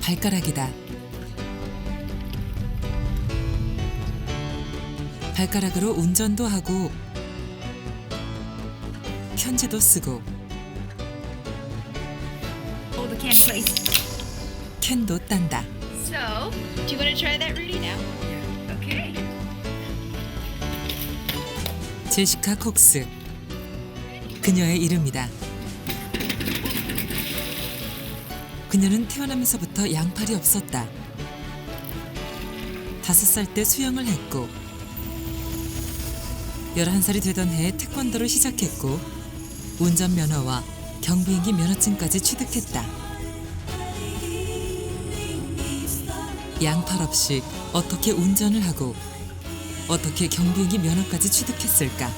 발가락이다. 발가락으로 운전도 하고 편지도 쓰고 Hold the can in place. 캔도 딴다. So, do you want to try that, Rudy, now? Yeah. Okay. 제시카 콕스. 그녀의 이름이다. 그녀는 태어나면서부터 양팔이 없었다. 5살 때 수영을 했고 11살이 되던 해에 태권도를 시작했고 운전면허와 경비행기 면허증까지 취득했다. 양팔 없이 어떻게 운전을 하고 어떻게 경비행기 면허까지 취득했을까?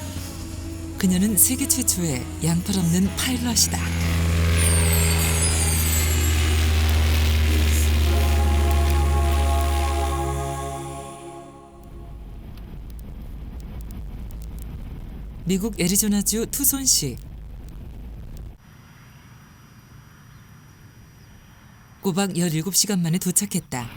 그녀는 세계 최초의 양팔 없는 파일럿이다. 미국 애리조나주 투손시. 꼬박 17시간 만에 도착했다.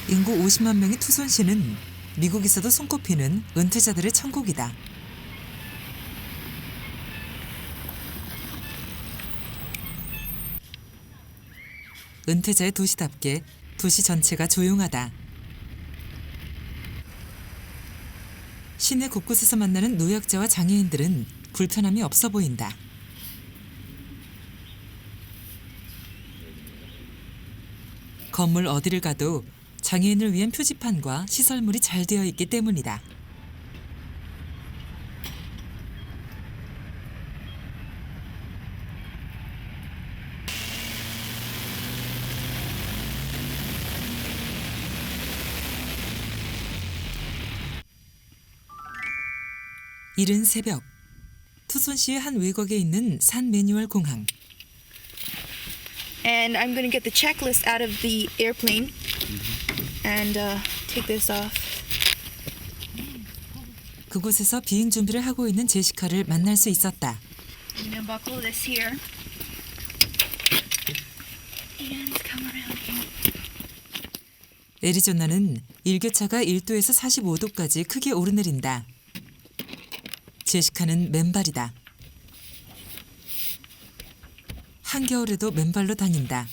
인구 50만 명의 투손시는 미국에서도 손꼽히는 은퇴자들의 천국이다. 은퇴자의 도시답게 도시 전체가 조용하다. 시내 곳곳에서 만나는 노약자와 장애인들은 불편함이 없어 보인다. 건물 어디를 가도 장애인을 위한 표지판과 시설물이 잘 되어 있기 때문이다. 이른 새벽, 투손시의 한 외곽에 있는 산 매뉴얼 공항. And I'm going to get the checklist out of the airplane and take this off. 그곳에서 비행 준비를 하고 있는 제시카를 만날 수 있었다. I'm going to buckle this here. And come around here. 애리조나는 일교차가 1도에서 45도까지 크게 오르내린다. 제시카는 맨발이다. 한겨울에도 맨발로 다닌다.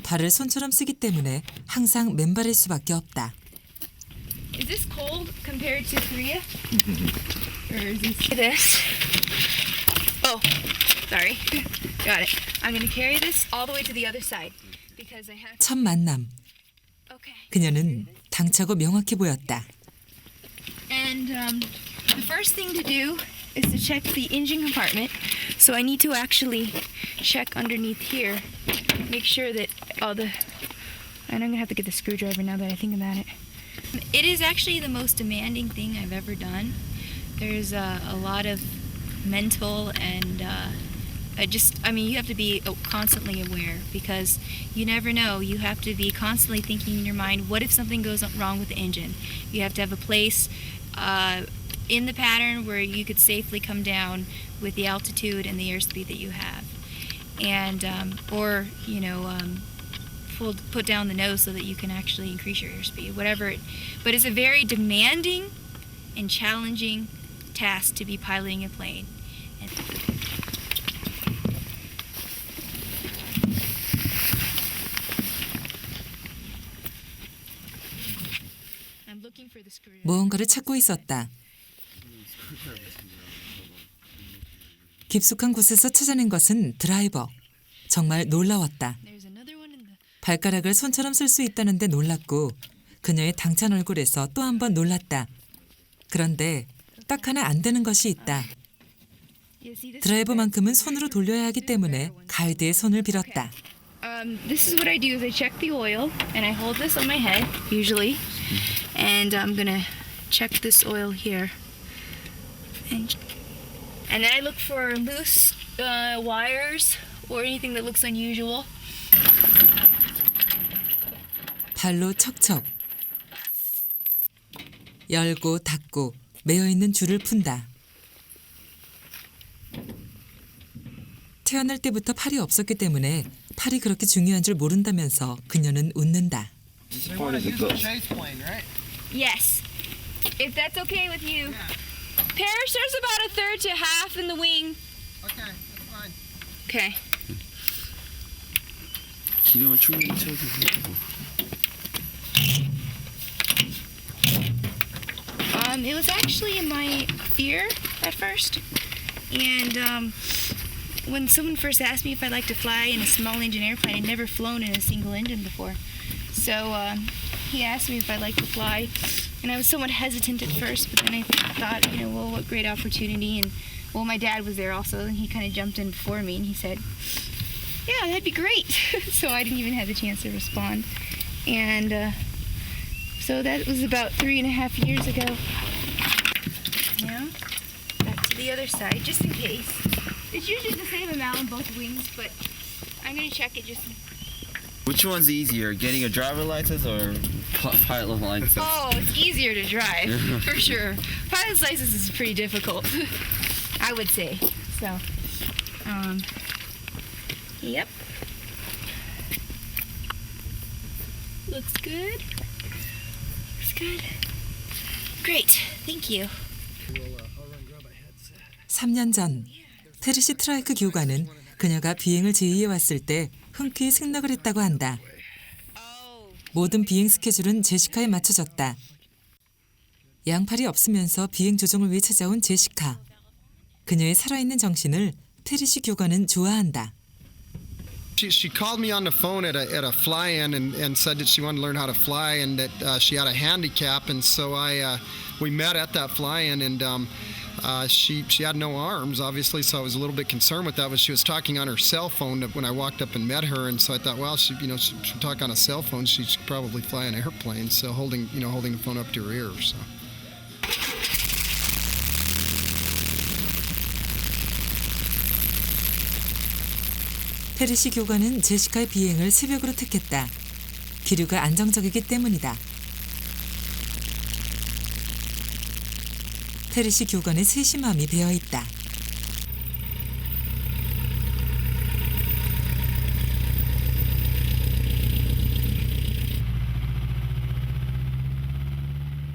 발을 손처럼 쓰기 때문에 항상 맨발일 수밖에 없다. Is this cold compared to Korea? Or is this? Oh, sorry. Got it. I'm going to carry this all the way to the other side because I have. 첫 만남. Okay. 그녀는 당차고 명확해 보였다. And the first thing to do is to check the engine compartment. So I need to actually check underneath here, make sure that all the. And I'm gonna have to get the screwdriver now that I think about it. It is actually the most demanding thing I've ever done. There's a lot of mental and you have to be constantly aware because you never know. You have to be constantly thinking in your mind, what if something goes wrong with the engine? You have to have a place in the pattern where you could safely come down with the altitude and the airspeed that you have, and put down the nose so that you can actually increase your airspeed, whatever. But it's a very demanding and challenging task to be piloting a plane. And I'm looking for the screwdriver. 무언가를 찾고 있었다. 깊숙한 곳에서 찾아낸 것은 드라이버. 정말 놀라웠다. There's another one in the. 발가락을 손처럼 쓸 수 있다는데 놀랐고 그녀의 당찬 얼굴에서 또 한 번 놀랐다. 그런데 딱 하나 안 되는 것이 있다. Yeah, see, this 드라이버만큼은 손으로 돌려야 하기 때문에 가이드의 손을 빌었다. This is what I do: is I check the oil, and I hold this on my head usually, and I'm gonna check this oil here, and then I look for loose wires or anything that looks unusual. 발로 척척. 열고 닫고 매어있는 줄을 푼다. 태어날 때부터 팔이 없었기 때문에 팔이 그렇게 중요한 줄 모른다면서 그녀는 웃는다. This part is a ghost. Yes. If that's okay with you. Parasaur's about a third to half in the wing. Okay, that's fine. Okay. 기름을 충분히 채워주고. It was actually in my ear at first. And when someone first asked me if I'd like to fly in a small engine airplane, I'd never flown in a single engine before. So he asked me if I'd like to fly. And I was somewhat hesitant at first, but then I thought, well, what great opportunity. And, well, my dad was there also, and he kind of jumped in before me, and he said, yeah, that'd be great. So I didn't even have the chance to respond. And so that was about 3.5 years ago. Now, back to the other side, just in case. It's usually the same amount on both wings, but I'm going to check it just in case. Which one's easier, getting a driver license or pilot license? Oh, it's easier to drive, for sure. Pilot's license is pretty difficult, I would say. So, yep. Looks good. Looks good. Great, thank you. 3년 전 테르시 트라이크 교관은 그녀가 비행을 제의해 왔을 때 흔쾌히 승낙을 했다고 한다. 모든 비행 스케줄은 제시카에 맞춰졌다. 양팔이 없으면서 비행 조종을 위해 찾아온 제시카. 그녀의 살아있는 정신을 테르시 교관은 좋아한다. She called me on the phone at a fly-in and said that she wanted to learn how to fly and that she had a handicap, and so we met at that fly-in, and she had no arms, obviously, so I was a little bit concerned with that. But she was talking on her cell phone when I walked up and met her, and so I thought, well, she talk on a cell phone. She should probably fly an airplane. So holding the phone up to her ear. So. 테르시 교관은 제시카의 비행을 새벽으로 택했다. 기류가 안정적이기 때문이다. 테르시 교관의 세심함이 배어있다.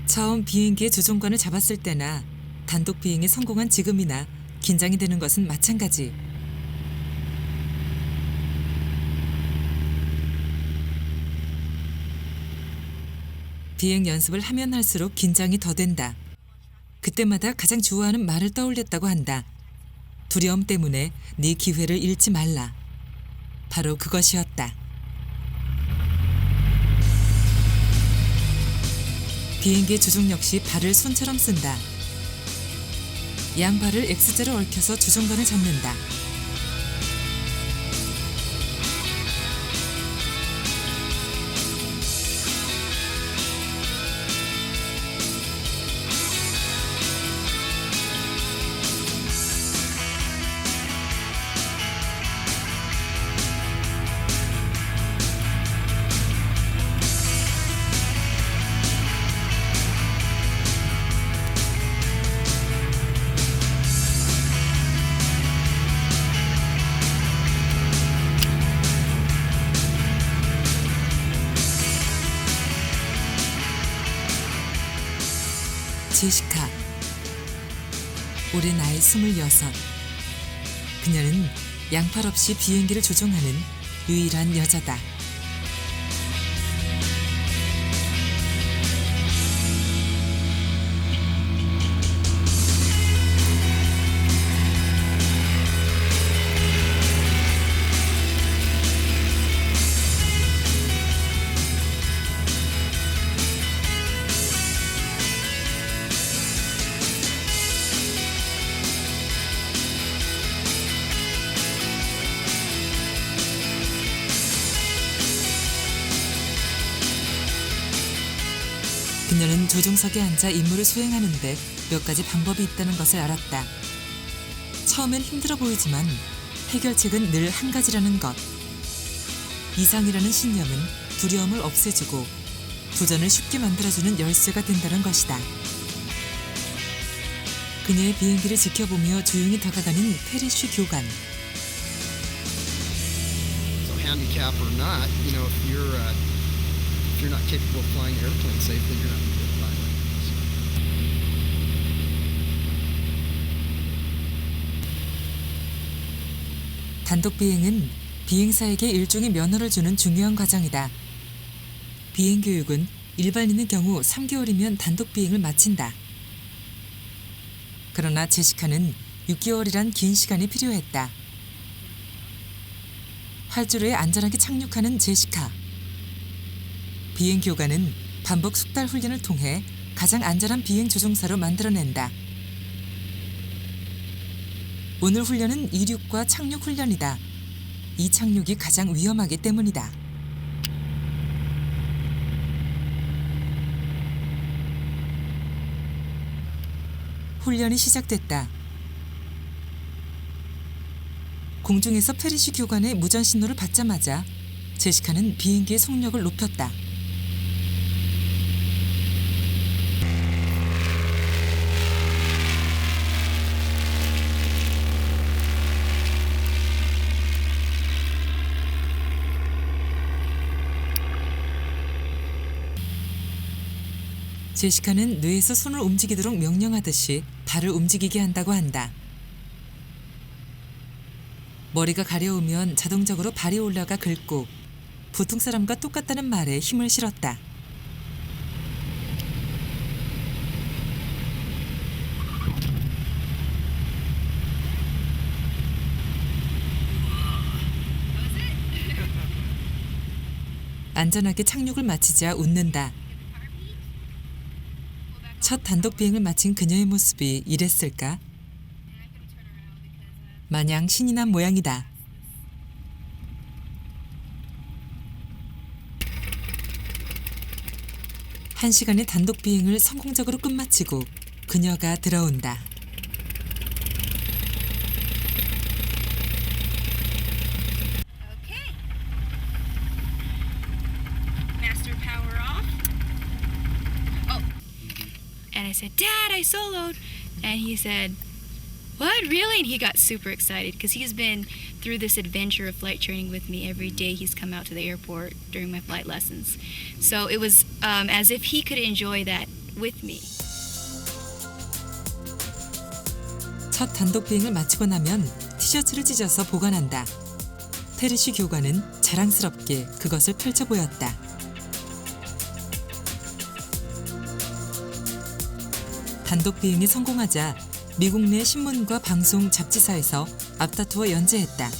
처음 비행기의 조종관을 잡았을 때나 단독 비행에 성공한 지금이나 긴장이 되는 것은 마찬가지. 비행 연습을 하면 할수록 긴장이 더 된다. 그때마다 가장 좋아하는 말을 떠올렸다고 한다. 두려움 때문에 네 기회를 잃지 말라. 바로 그것이었다. 비행기의 조종 역시 발을 손처럼 쓴다. 양발을 X자로 얽혀서 조종관을 잡는다. 제시카. 올해 나이 26. 그녀는 양팔 없이 비행기를 조종하는 유일한 여자다. 그녀는 조종석에 앉아 임무를 수행하는데 몇 가지 방법이 있다는 것을 알았다. 처음엔 힘들어 보이지만 해결책은 늘 한 가지라는 것. 이상이라는 신념은 두려움을 없애주고 도전을 쉽게 만들어주는 열쇠가 된다는 것이다. 그녀의 비행기를 지켜보며 조용히 다가가는 페리쉬 교관. So handicap or not, if you're not capable of flying an airplane safely, you're not going to be a pilot. 단독 비행은 비행사에게 일종의 면허를 주는 중요한 과정이다. 비행 교육은 일반인의 경우 3개월이면 단독 비행을 마친다. 그러나 제시카는 6개월이란 긴 시간이 필요했다. 활주로에 안전하게 착륙하는 제시카. 비행 교관은 반복 숙달 훈련을 통해 가장 안전한 비행 조종사로 만들어낸다. 오늘 훈련은 이륙과 착륙 훈련이다. 이 착륙이 가장 위험하기 때문이다. 훈련이 시작됐다. 공중에서 페리쉬 교관의 무전 신호를 받자마자 제시카는 비행기의 속력을 높였다. 제시카는 뇌에서 손을 움직이도록 명령하듯이 발을 움직이게 한다고 한다. 머리가 가려우면 자동적으로 발이 올라가 긁고 보통 사람과 똑같다는 말에 힘을 실었다. 안전하게 착륙을 마치자 웃는다. 첫 단독 비행을 마친 그녀의 모습이 이랬을까? 마냥 신이 난 모양이다. 한 시간의 단독 비행을 성공적으로 끝마치고 그녀가 들어온다. Okay. Master power off. Oh. And I said, Dad, I soloed. And he said, what, really? And he got super excited because he's been through this adventure of flight training with me every day. He's come out to the airport during my flight lessons. So it was as if he could enjoy that with me. 첫 단독 비행을 마치고 나면 티셔츠를 찢어서 보관한다. 페리쉬 교관은 자랑스럽게 그것을 펼쳐 보였다. 단독 비행이 성공하자 미국 내 신문과 방송, 잡지사에서 앞다투어 연재했다.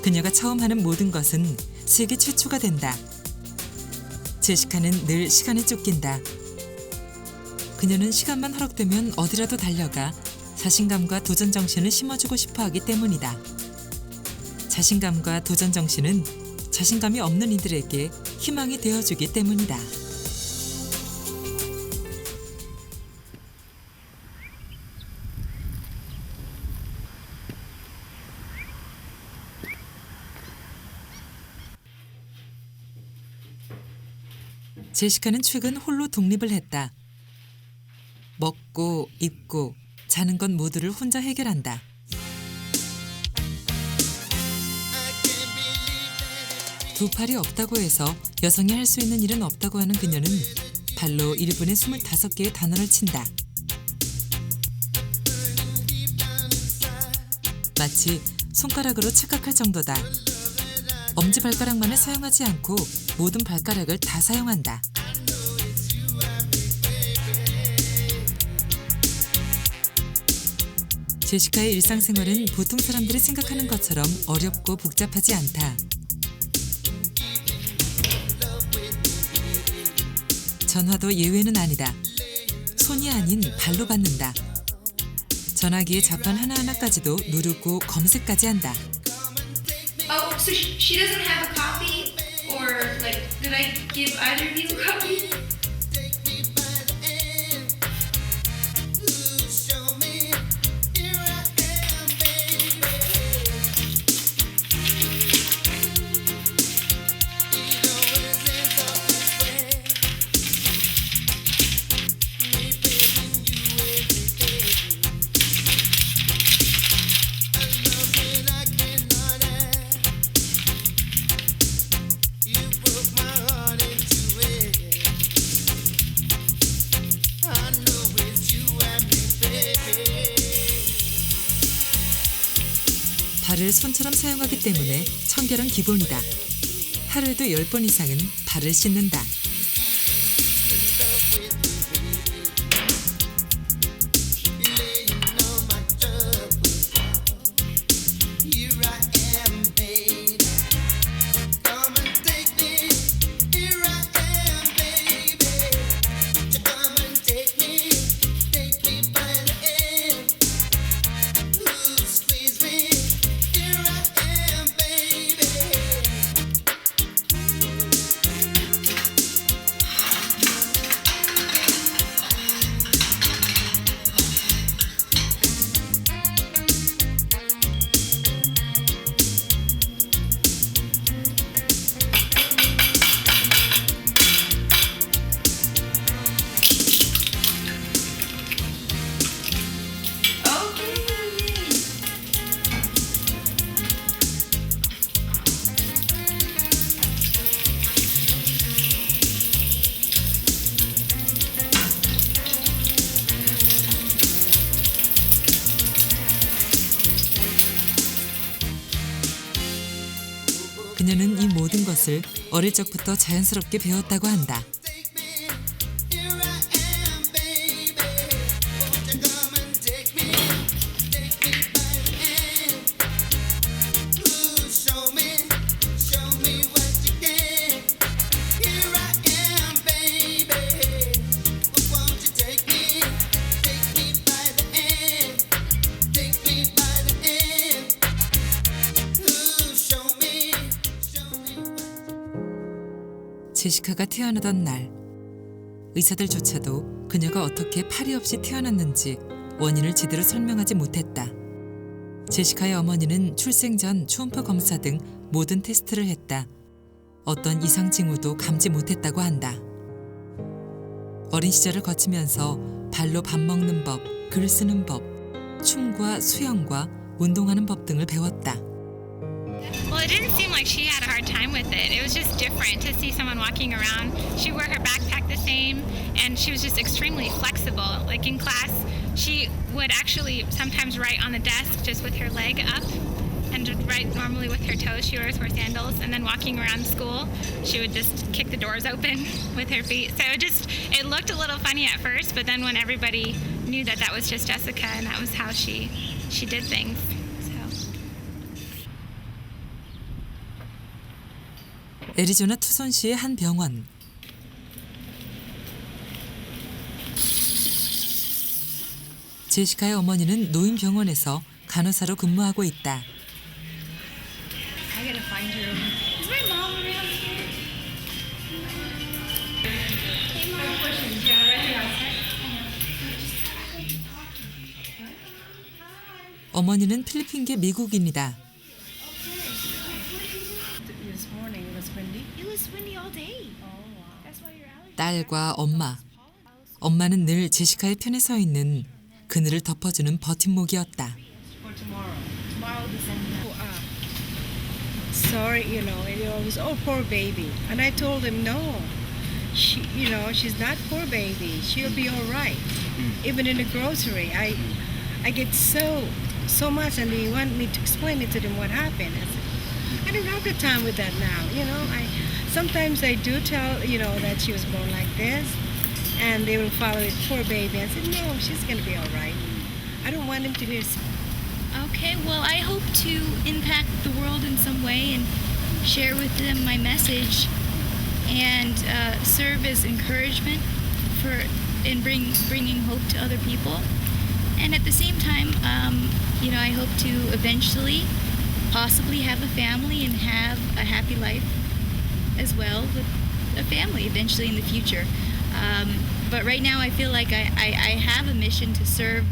그녀가 처음 하는 모든 것은 세계 최초가 된다. 제시카는 늘 시간에 쫓긴다. 그녀는 시간만 허락되면 어디라도 달려가 자신감과 도전 정신을 심어주고 싶어 하기 때문이다. 자신감과 도전 정신은 자신감이 없는 이들에게 희망이 되어주기 때문이다. 제시카는 최근 홀로 독립을 했다. 먹고 입고 자는 건 모두를 혼자 해결한다. 두 팔이 없다고 해서 여성이 할 수 있는 일은 없다고 하는 그녀는 발로 1분에 25개의 단어를 친다. 마치 손가락으로 착각할 정도다. 엄지발가락만을 사용하지 않고 모든 발가락을 다 사용한다. 제시카의 일상생활은 보통 사람들이 생각하는 것처럼 어렵고 복잡하지 않다. 전화도 예외는 아니다. 손이 아닌 발로 받는다. 전화기의 자판 하나하나까지도 누르고 검색까지 한다. Oh, so she doesn't have a copy? Or, like, did I give either of you a copy? 발을 손처럼 사용하기 때문에 청결은 기본이다. 하루에도 10번 이상은 발을 씻는다. 그녀는 이 모든 것을 어릴 적부터 자연스럽게 배웠다고 한다. 제시카가 태어나던 날, 의사들조차도 그녀가 어떻게 팔이 없이 태어났는지 원인을 제대로 설명하지 못했다. 제시카의 어머니는 출생 전 초음파 검사 등 모든 테스트를 했다. 어떤 이상 징후도 감지 못했다고 한다. 어린 시절을 거치면서 발로 밥 먹는 법, 글 쓰는 법, 춤과 수영과 운동하는 법 등을 배웠다. Well, it didn't seem like she had a hard time with it. It was just different to see someone walking around. She wore her backpack the same, and she was just extremely flexible. Like in class, she would actually sometimes write on the desk just with her leg up and just write normally with her toes. She always wore sandals, and then walking around school, she would just kick the doors open with her feet. So it looked a little funny at first, but then when everybody knew that that was just Jessica and that was how she did things. 애리조나 투손시의 한 병원. 제시카의 어머니는 노인병원에서 간호사로 근무하고 있다. I gotta find her. Is my mom around here? Hey, mom. Questions? Yeah, right here outside. 어머니는 필리핀계 미국인이다. This morning it was windy. It was windy all day. That's why your allergies. 딸과 엄마. 엄마는 늘 제시카의 편에 서 있는 그늘을 덮어주는 버팀목이었다. For tomorrow. Tomorrow the sun. Sorry, it was, oh, poor baby. And I told him, no, she's not poor baby. She'll be all right. Even in the grocery, I get so much, and they want me to explain it to them what happened. I said, I don't have the time with that now. Sometimes I do tell, that she was born like this, and they will follow it, poor baby. I said, no, she's going to be all right. I don't want them to hear. Okay, well, I hope to impact the world in some way and share with them my message and serve as encouragement in bringing hope to other people. And at the same time, I hope to eventually possibly have a family and have a happy life as well with a family eventually in the future. But right now I feel like I have a mission to serve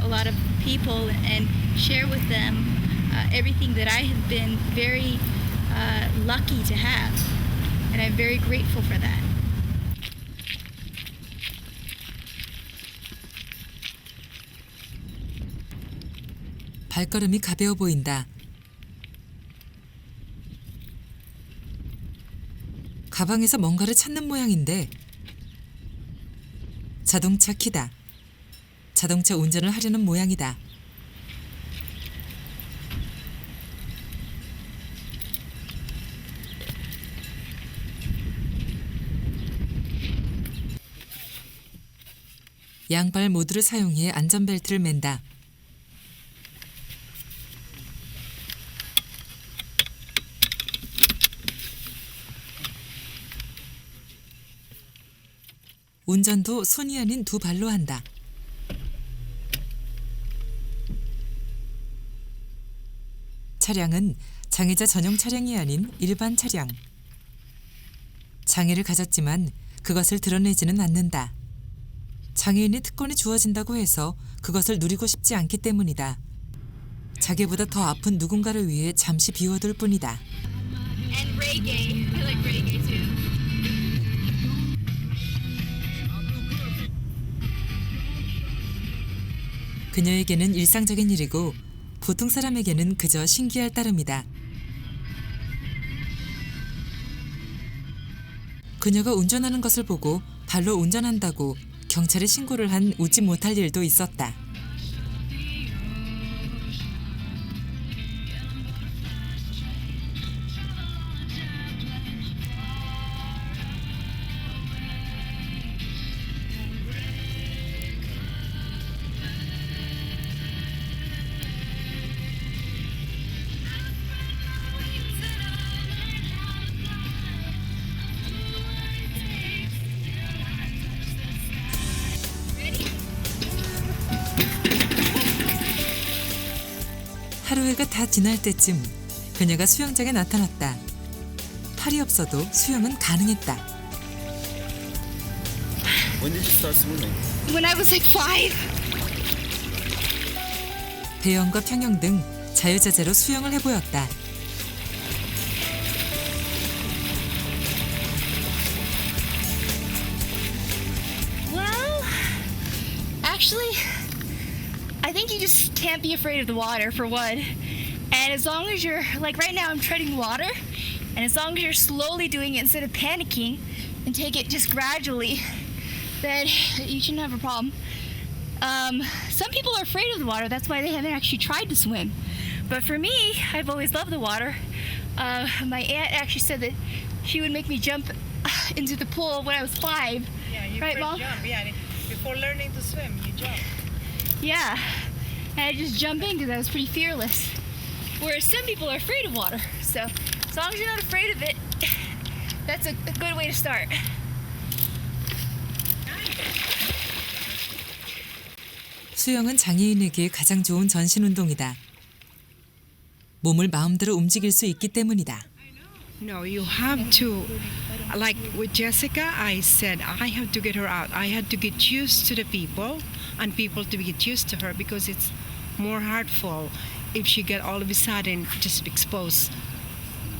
a lot of people and share with them everything that I have been very lucky to have. And I'm very grateful for that. 발걸음이 가벼워 보인다. 가방에서 뭔가를 찾는 모양인데 자동차 키다. 자동차 운전을 하려는 모양이다. 양발 모두를 사용해 안전벨트를 맨다. 운전도 손이 아닌 두 발로 한다. 차량은 장애자 전용 차량이 아닌 일반 차량. 장애를 가졌지만 그것을 드러내지는 않는다. 장애인의 특권이 주어진다고 해서 그것을 누리고 싶지 않기 때문이다. 자기보다 더 아픈 누군가를 위해 잠시 비워둘 뿐이다. And reggae. I like reggae too. 그녀에게는 일상적인 일이고 보통 사람에게는 그저 신기할 따름이다. 그녀가 운전하는 것을 보고 발로 운전한다고 경찰에 신고를 한 웃지 못할 일도 있었다. 하루해가 다 지날 때쯤 그녀가 수영장에 나타났다. 팔이 없어도 수영은 가능했다. When did you start swimming? When I was like 5. 배영과 평영 등 자유자재로 수영을 해보였다. Well, actually, I think you just can't be afraid of the water, for one. And as long as you're, like right now, I'm treading water, and as long as you're slowly doing it instead of panicking and take it just gradually, then you shouldn't have a problem. Some people are afraid of the water, that's why they haven't actually tried to swim. But for me, I've always loved the water. My aunt actually said that she would make me jump into the pool when I was 5. Yeah, you Right, first Mom? jump. Yeah, before learning to swim, you jump. Yeah, and I just jump in because I was pretty fearless. Whereas some people are afraid of water. So as long as you're not afraid of it, that's a good way to start. 수영은 장애인에게 가장 좋은 전신 운동이다. 몸을 마음대로 움직일 수 있기 때문이다. No, you have to. Like with Jessica, I said I have to get her out. I had to get used to the people and people to get used to her because it's more hurtful if she get all of a sudden just exposed,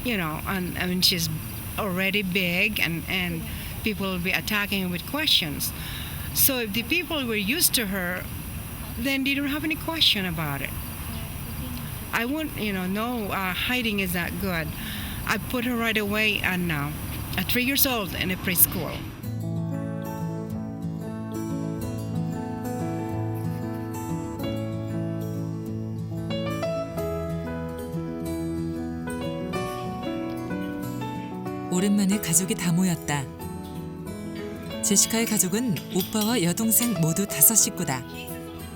you know, and I mean she's already big and people will be attacking her with questions. So if the people were used to her, then they don't have any question about it. I won't, no hiding is that good. I put her right away and now, at 3 years old in a preschool. 오랜만에 가족이 다 모였다. 제시카의 가족은 오빠와 여동생 모두 5 식구다.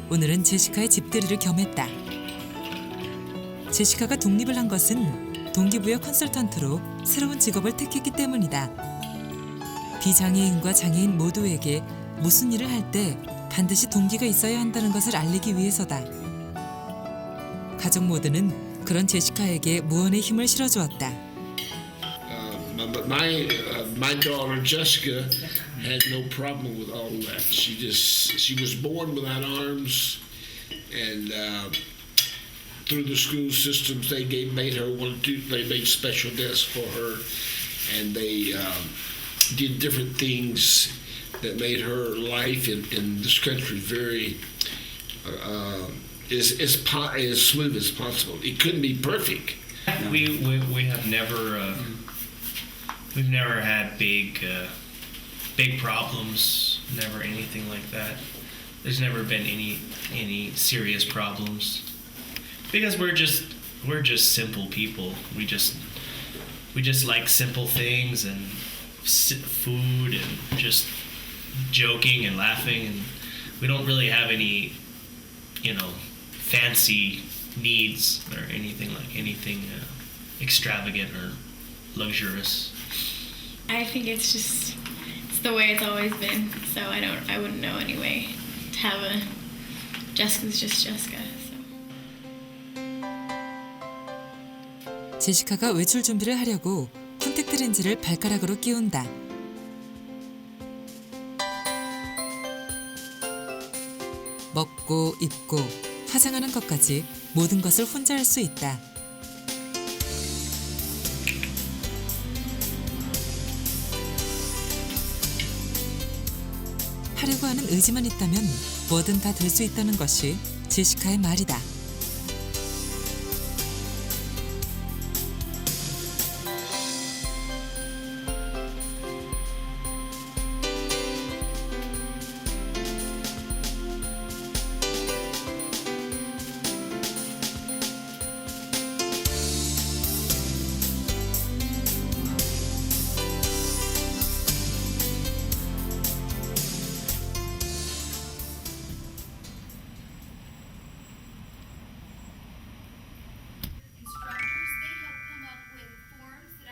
오늘은 제시카의 집들이를 겸했다. 제시카가 독립을 한 것은 동기부여 컨설턴트로 새로운 직업을 택했기 때문이다. 비장애인과 장애인 모두에게 무슨 일을 할 때 반드시 동기가 있어야 한다는 것을 알리기 위해서다. 가족 모두는 그런 제시카에게 무언의 힘을 실어주었다. My daughter Jessica had no problem with all that. She was born without arms, and through the school systems they made her they made special desks for her, and they did different things that made her life in this country very as smooth as possible. It couldn't be perfect. We have never we've never had big problems. Never anything like that. There's never been any serious problems because we're just simple people. We just like simple things and food and just joking and laughing, and we don't really have any, you know, fancy needs or anything extravagant or luxurious. I think it's the way it's always been. So I wouldn't know any way to have a Jessica's just Jessica. So. 제시카가 외출 준비를 하려고 콘택트 렌즈를 발가락으로 끼운다. 먹고 입고 화장하는 것까지 모든 것을 혼자 할 수 있다. 하려고 하는 의지만 있다면 뭐든 다 될 수 있다는 것이 제시카의 말이다.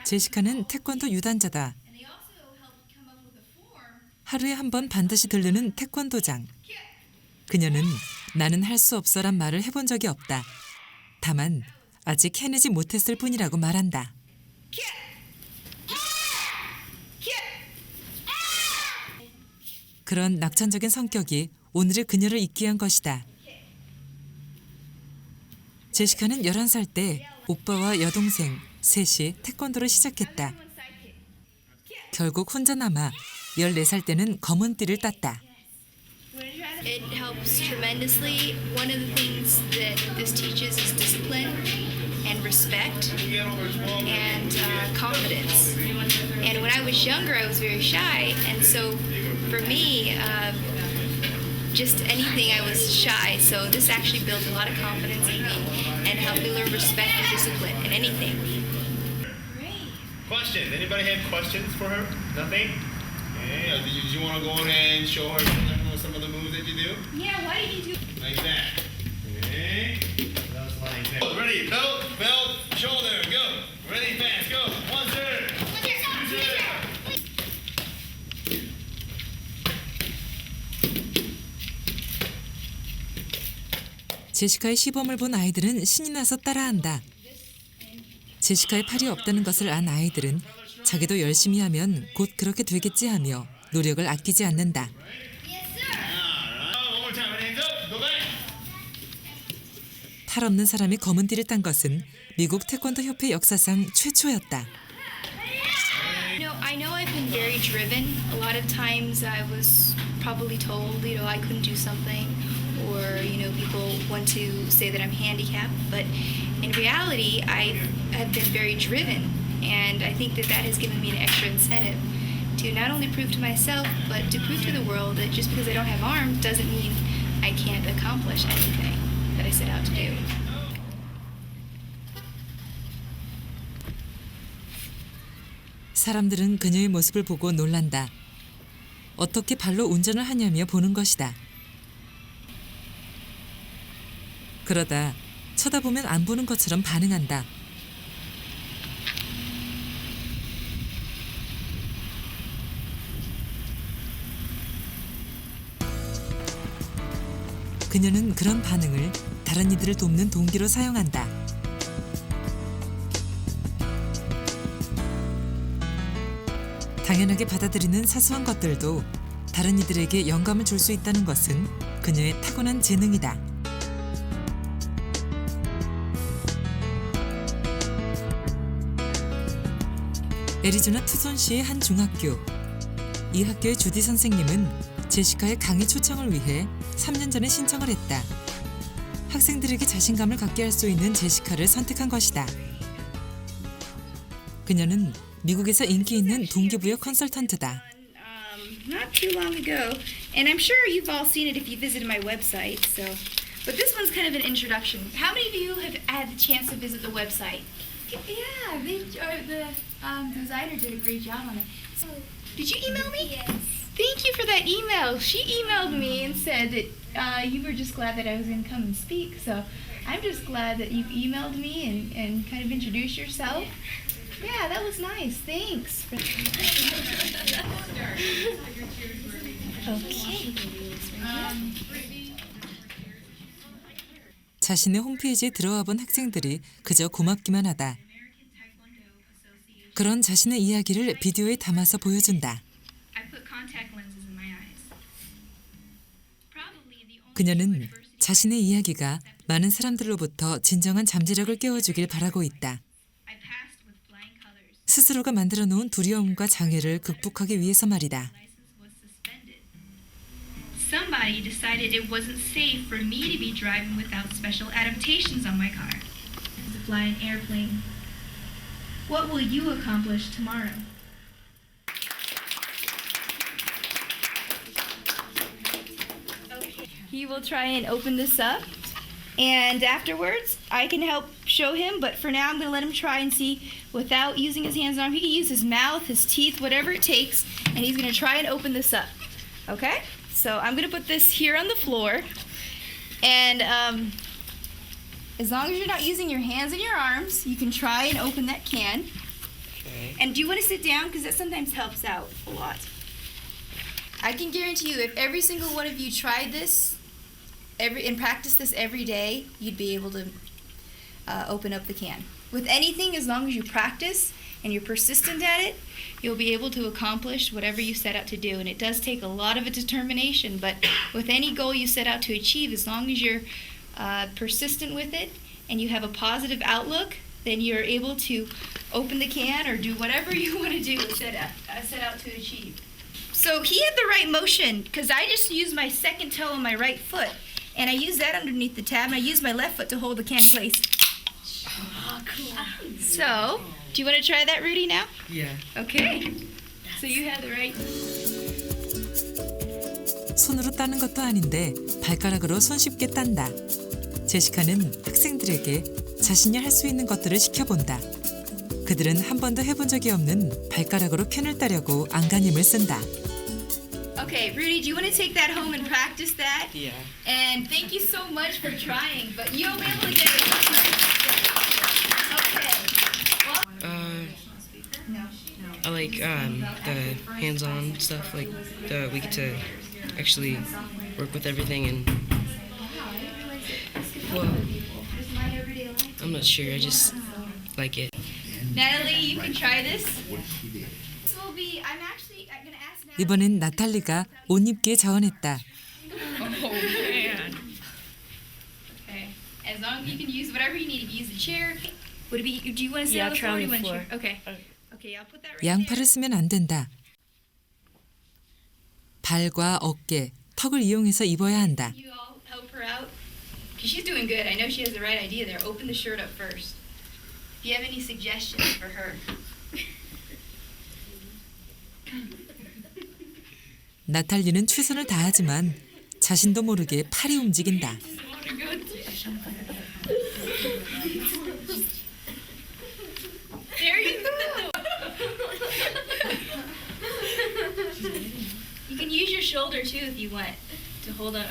제시카는 태권도 유단자다. 하루에 한 번 반드시 들르는 태권도장. 그녀는 나는 할 수 없어란 말을 해본 적이 없다. 다만 아직 해내지 못했을 뿐이라고 말한다. 그런 낙천적인 성격이 오늘의 그녀를 있게 한 것이다. 제시카는 11살 때 오빠와 여동생 셋이 태권도를 시작했다. 결국 혼자 남아 14살 때는 검은 띠를 땄다. It helps tremendously. One of the things that this teaches is discipline and respect and confidence. And when I was younger, I was very shy, and so for me, just anything I was shy. So this actually built a lot of confidence in me and helped me learn respect and discipline in anything. Question. Anybody have questions for her? Nothing? Okay. Did you want to go on and show her some of the moves that you do? Yeah, why did you do? Like that. Okay. That's like that. Ready? Belt, shoulder, go. Ready, fast, go. 1, 2. 제시카의 시범을 본 아이들은 신이 나서 따라한다. 제시카의 팔이 없다는 것을 안 아이들은 자기도 열심히 하면 곧 그렇게 되겠지 하며 노력을 아끼지 않는다. 탈 없는 사람이 검은 띠를 딴 것은 미국 태권도 협회 역사상 최초였다. I know I've been very driven. A lot of times I was probably told, I couldn't do something, or, people want to say that I'm handicapped. But in reality, I have been very driven, and I think that has given me an extra incentive to not only prove to myself, but to prove to the world that just because I don't have arms doesn't mean I can't accomplish anything that I set out to do. 사람들은 그녀의 모습을 보고 놀란다. 어떻게 발로 운전을 하냐며 보는 것이다. 그러다 쳐다보면 안 보는 것처럼 반응한다. 그녀는 그런 반응을 다른 이들을 돕는 동기로 사용한다. 당연하게 받아들이는 사소한 것들도 다른 이들에게 영감을 줄 수 있다는 것은 그녀의 타고난 재능이다. 애리조나 투손시의 한 중학교. 이 학교의 주디 선생님은 제시카의 강의 초청을 위해 3년 전에 신청을 했다. 학생들에게 자신감을 갖게 할 수 있는 제시카를 선택한 것이다. 그녀는 미국에서 인기 있는 동기부여 컨설턴트다. Not too long ago, and I'm sure you've all seen it if you visited my website. But this one's kind of an introduction. How many of you have had the chance to visit the website? Yeah, the designer did a great job on it. So, did you email me? Yes. Thank you for that email. She emailed me and said that you were just glad that I was going to come and speak. So I'm just glad that you emailed me and kind of introduced yourself. Yeah, that was nice. Thanks. Okay. 자신의 홈페이지에 들어와 본 학생들이 그저 고맙기만 하다. 그런 자신의 이야기를 비디오에 담아서 보여준다. 그녀는 자신의 이야기가 많은 사람들로부터 진정한 잠재력을 깨워주길 바라고 있다. 스스로가 만들어 놓은 두려움과 장애를 극복하기 위해서 말이다. Somebody decided it wasn't safe for me to be driving without special adaptations on my car. To fly an airplane. What will you accomplish tomorrow? Okay. He will try and open this up, and afterwards I can help show him, but for now I'm going to let him try and see without using his hands and arms. He can use his mouth, his teeth, whatever it takes, and he's going to try and open this up. Okay? So I'm going to put this here on the floor, and as long as you're not using your hands and your arms, you can try and open that can. Okay. And do you want to sit down? Because that sometimes helps out a lot. I can guarantee you if every single one of you tried this and practiced this every day, you'd be able to open up the can. With anything, as long as you practice and you're persistent at it, you'll be able to accomplish whatever you set out to do. And it does take a lot of determination, but with any goal you set out to achieve, as long as you're persistent with it and you have a positive outlook, then you're able to open the can or do whatever you want to do and set out to achieve. So he had the right motion because I just used my second toe on my right foot, and I used that underneath the tab, and I used my left foot to hold the can in place. Oh, cool. So, do you want to try that, Rudy, now? Yeah. Okay. So you had the right. 손으로 따는 것도 아닌데 발가락으로 손쉽게 딴다. 제시카는 학생들에게 자신이 할 수 있는 것들을 시켜본다. 그들은 한 번도 해본 적이 없는 발가락으로 캔을 따려고 안간힘을 쓴다. Okay, Rudy, do you want to take that home and practice that? Yeah. And thank you so much for trying, but you'll be able to get it. Okay. I like the hands-on stuff. Like we get to actually work with everything, and well, I'm not sure. I just like it. Natalie, you can try this. This will be. I'm gonna ask Natalie. 이번엔 나탈리가 옷 입기에 자원했다. Oh man. Okay. As long as you can use whatever you need. If you use the chair. Would it be? Do you want to sit on the floor? Or do you want to chair? Okay. Okay, I'll put that right 양팔을 쓰면 안 된다. 발과 어깨, 턱을 이용해서 입어야 한다. there. You all help her out. Cause she's doing good. I know she has the right idea there. Open the shirt up first. If you have any suggestions for her. 나탈리는 최선을 다하지만 자신도 모르게 팔이 움직인다. There you go. You can use your shoulder too if you want to hold on.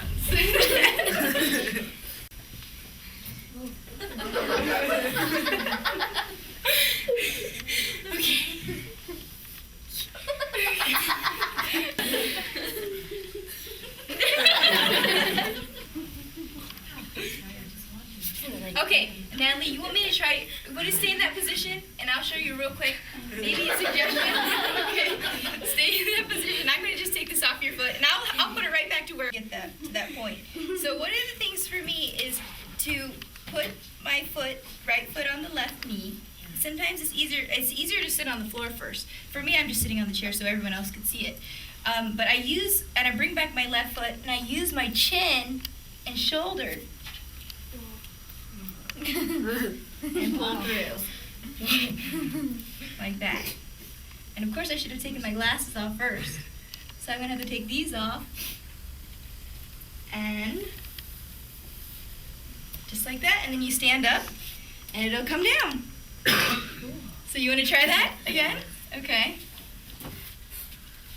Okay, Natalie, you want me to try? Want to stay in that position, and I'll show you real quick. Maybe a suggestion. Okay, stay in that position. I'm going to just take this off your foot, and I'll put it right back to where I get to that point. So one of the things for me is to put my right foot on the left knee. Sometimes it's easier to sit on the floor first. For me, I'm just sitting on the chair so everyone else can see it. But I bring back my left foot, and I use my chin and shoulder. And pull through. Like that. And of course I should have taken my glasses off first. So I'm going to have to take these off. And just like that. And then you stand up and it'll come down. So you want to try that again? Okay.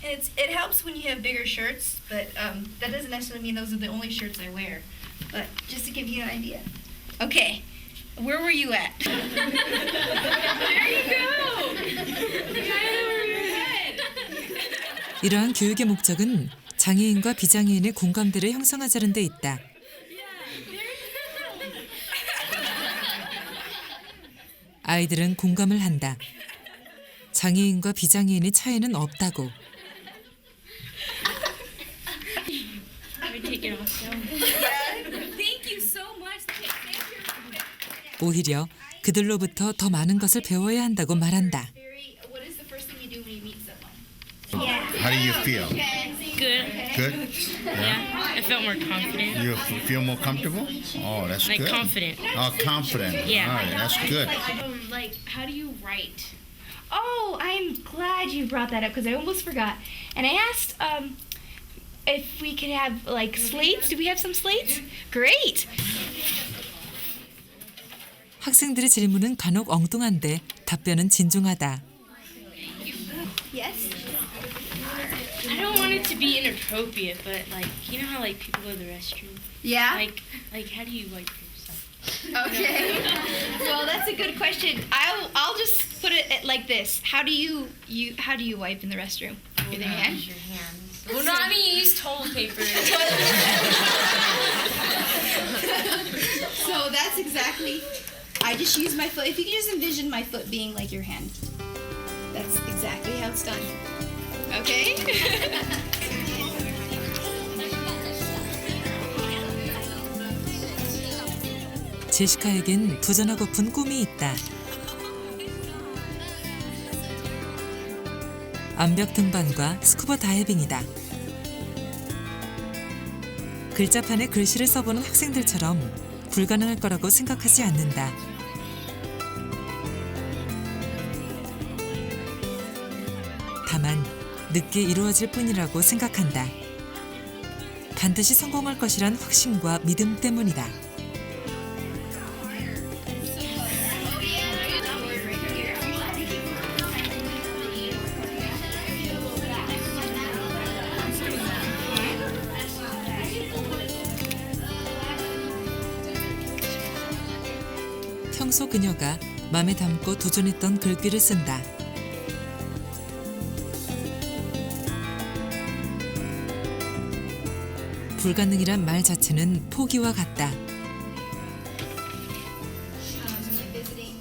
It helps when you have bigger shirts, but that doesn't necessarily mean those are the only shirts I wear. But just to give you an idea. Okay, where were you at? There you go. Right over your head. 이러한 교육의 목적은 장애인과 비장애인의 공감대를 형성하자는 데 있다. 아이들은 공감을 한다. 장애인과 비장애인의 차이는 없다고. 오히려 그들로부터 더 많은 것을 배워야 한다고 말한다. What is the first thing you do when you meet someone? How do you feel? Good. Good? Yeah. I felt more confident. You feel more comfortable? Oh, that's Like good. confident. Oh, confident. Yeah. All right, that's good. Like, how do you write? Oh, I'm glad you brought that up because I almost forgot. And I asked if we could have like slates. Do we have some slates? Great. 학생들의 질문은 간혹 엉뚱한데 답변은 진중하다. Yes. I don't want it to be inappropriate, but like, you know how like people go to the restroom? Yeah. Like how do you wipe yourself? Okay. Well, that's a good question. I'll just put it like this. How do you wipe in the restroom? With your hand? Your hands. Well, no, I mean you use toilet paper. So that's exactly. I just use my foot. If you can just envision my foot being like your hand, that's exactly how it's done. Okay. 제시카에겐 도전하고픈 꿈이 있다. 암벽 등반과 스쿠버 다이빙이다. 글자판에 글씨를 써보는 학생들처럼 불가능할 거라고 생각하지 않는다. 다만 늦게 이루어질 뿐이라고 생각한다. 반드시 성공할 것이란 확신과 믿음 때문이다. 평소 그녀가 맘에 담고 도전했던 글귀를 쓴다. 불가능이란 말 자체는 포기와 같다.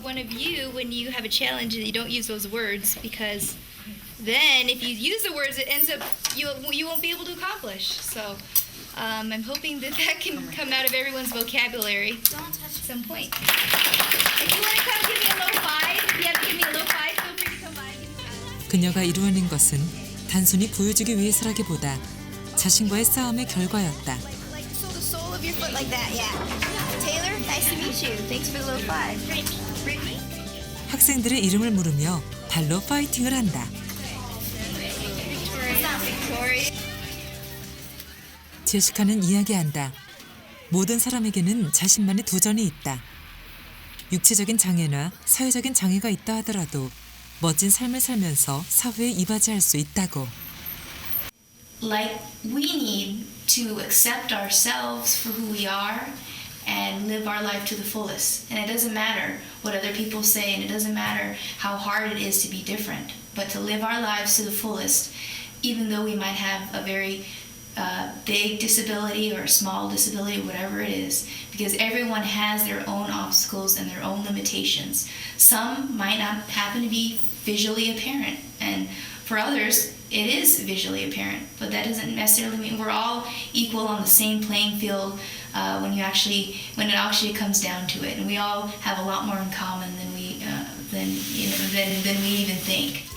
One of you, when you have a challenge, you don't use those words because then if you use the words, it ends up you won't be able to accomplish. So I'm hoping that can come out of everyone's vocabulary at some point. If you want to come give me a low five, if you have to give me a low five, feel free to come by. 그녀가 이루어낸 것은 단순히 보여주기 위해서라기보다 자신과의 싸움의 결과였다. Like so the sole of your foot like that, yeah. Taylor, nice to meet you. Thanks for the low five. Brittany. 학생들의 이름을 물으며 발로 파이팅을 한다. Victoria. 제시카는 이야기한다. 모든 사람에게는 자신만의 도전이 있다. 육체적인 장애나 사회적인 장애가 있다 하더라도 멋진 삶을 살면서 사회에 이바지할 수 있다고. Like we need to accept ourselves for who we are and live our life to the fullest. And it doesn't matter what other people say, and it doesn't matter how hard it is to be different, but to live our lives to the fullest, even though we might have a very big disability or a small disability, whatever it is, because everyone has their own obstacles and their own limitations. Some might not happen to be visually apparent, and for others, it is visually apparent, but that doesn't necessarily mean we're all equal on the same playing field when it actually comes down to it, and we all have a lot more in common than we even think.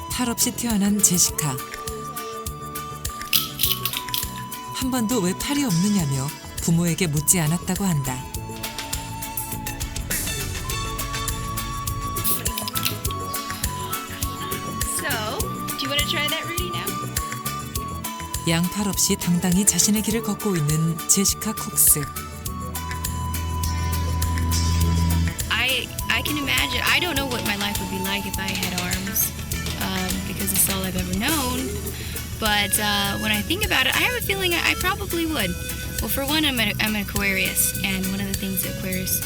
팔 없이 태어난 제시카. 한 번도 왜 팔이 없느냐며 부모에게 묻지 않았다고 한다. So, do you want to try that, Rudy, now? 양팔 없이 당당히 자신의 길을 걷고 있는 제시카 콕스. I don't know what my life would be like if I had arms, because it's all I've ever known. But when I think about it, I have a feeling I probably would. Well, for one, I'm an Aquarius, and one of the things that Aquarius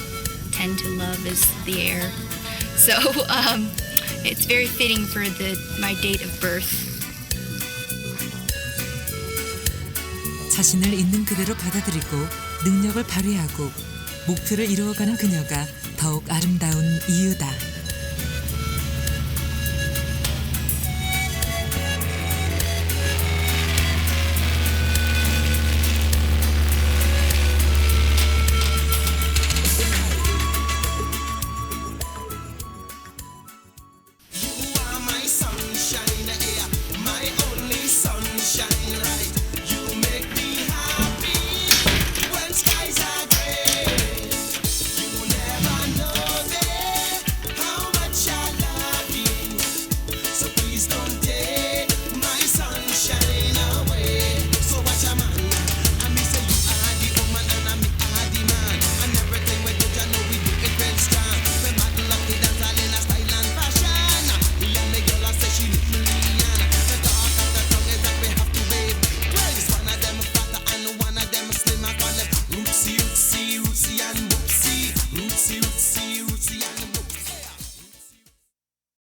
tend to love is the air. So it's very fitting for my date of birth. 자신을 있는 그대로 받아들이고 능력을 발휘하고 목표를 이루어가는 그녀가 더욱 아름다운 이유다.